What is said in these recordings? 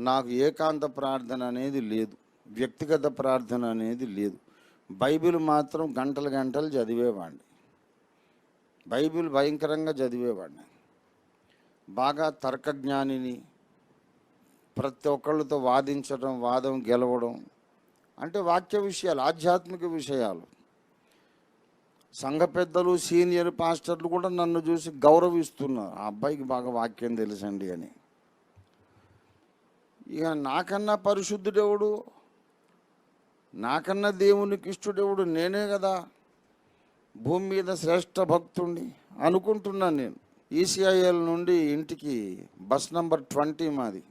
నాకు ఏకాంత ప్రార్థన అనేది లేదు, వ్యక్తిగత ప్రార్థన అనేది లేదు. బైబిల్ మాత్రం గంటలు గంటలు చదివేవాడిని. బైబిల్ భయంకరంగా చదివేవాడిని. బాగా తర్కజ్ఞానిని. ప్రతి ఒక్కళ్ళతో వాదించడం, వాదం గెలవడం, అంటే వాక్య విషయాలు, ఆధ్యాత్మిక విషయాలు. సంఘ పెద్దలు, సీనియర్ పాస్టర్లు కూడా నన్ను చూసి గౌరవిస్తున్నారు, ఆ అబ్బాయికి బాగా వాక్యం తెలుసండి అని. ఇక నాకన్నా పరిశుద్ధుడెవడు, నాకన్నా దేవునికి ఇష్టడెవడు? నేనే కదా భూమి మీద శ్రేష్ఠ భక్తుణ్ణి అనుకుంటున్నాను నేను. ఈసీఐఎల్ నుండి ఇంటికి బస్ నంబర్ 20 మాది,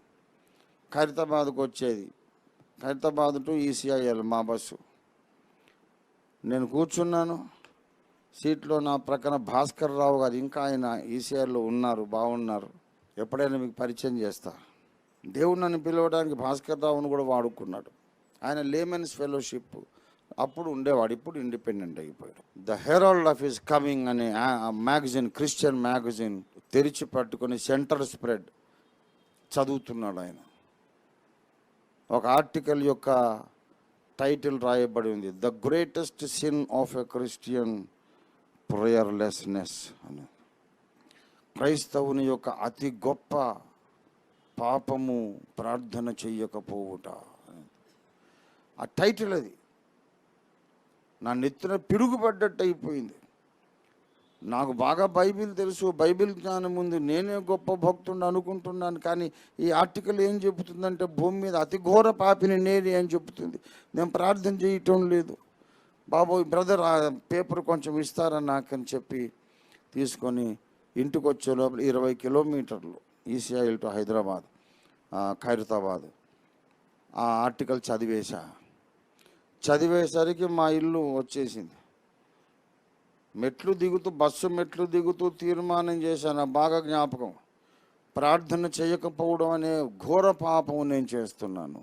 ఖైరతాబాద్కు వచ్చేది. ఖైరతాబాద్ టు ఈసీఐఎల్ మా బస్సు. నేను కూర్చున్నాను సీట్లో, నా ప్రక్కన భాస్కర్ రావు గారు, ఇంకా ఆయన ఈసీఐఎల్లో ఉన్నారు, బాగున్నారు. ఎప్పుడైనా మీకు పరిచయం చేస్తా. దేవుడు నన్ను పిలవడానికి భాస్కర్ రావును కూడా వాడుకున్నాడు. ఆయన లేమెన్స్ ఫెలోషిప్ అప్పుడు ఉండేవాడు, ఇప్పుడు ఇండిపెండెంట్ అయిపోయాడు. The herald of his coming అనే మ్యాగజైన్, క్రిస్టియన్ మ్యాగజైన్ తెరిచి పట్టుకొని సెంటర్ స్ప్రెడ్ చదువుతున్నాడు ఆయన. ఒక ఆర్టికల్ యొక్క టైటిల్ రాయబడి ఉంది, the greatest sin of a Christian prayerlessness అని. క్రైస్తవుని యొక్క అతి గొప్ప పాపము ప్రార్థన చెయ్యకపోవుట. ఆ టైటిల్ అది నా నెత్తిన పిడుగుపడ్డట్టు అయిపోయింది. నాకు బాగా బైబిల్ తెలుసు, బైబిల్ జ్ఞానం ఉంది, నేనే గొప్ప భక్తుడిని అనుకుంటున్నాను. కానీ ఈ ఆర్టికల్ ఏం చెబుతుందంటే, భూమి మీద అతి ఘోర పాపిని నేనే అని చెబుతుంది. నేను ప్రార్థన చేయటం లేదు. బాబోయ్ బ్రదర్, ఆ పేపర్ కొంచెం ఇస్తారా నాకని చెప్పి తీసుకొని ఇంటికి వచ్చే లోపల 20 కిలోమీటర్లు ఈసీఐఎల్ టు హైదరాబాద్, ఖైరతాబాద్. ఆ ఆర్టికల్ చదివేసరికి మా ఇల్లు వచ్చేసింది. బస్సు మెట్లు దిగుతూ తీర్మానం చేశాను, బాగా జ్ఞాపకం, ప్రార్థన చేయకపోవడం అనే ఘోర పాపం నేను చేస్తున్నాను.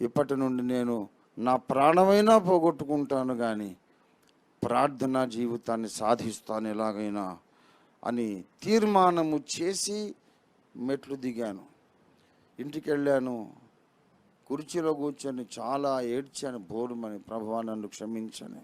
ఇప్పటి నుండి నేను నా ప్రాణమైనా పోగొట్టుకుంటాను కానీ ప్రార్థనా జీవితాన్ని సాధిస్తాను ఎలాగైనా అని తీర్మానము చేసి మెట్లు దిగాను. ఇంటికి వెళ్ళాను, కుర్చీలో కూర్చొని చాలా ఏడ్చాను, బోరుమని, ప్రభువా నన్ను క్షమించని.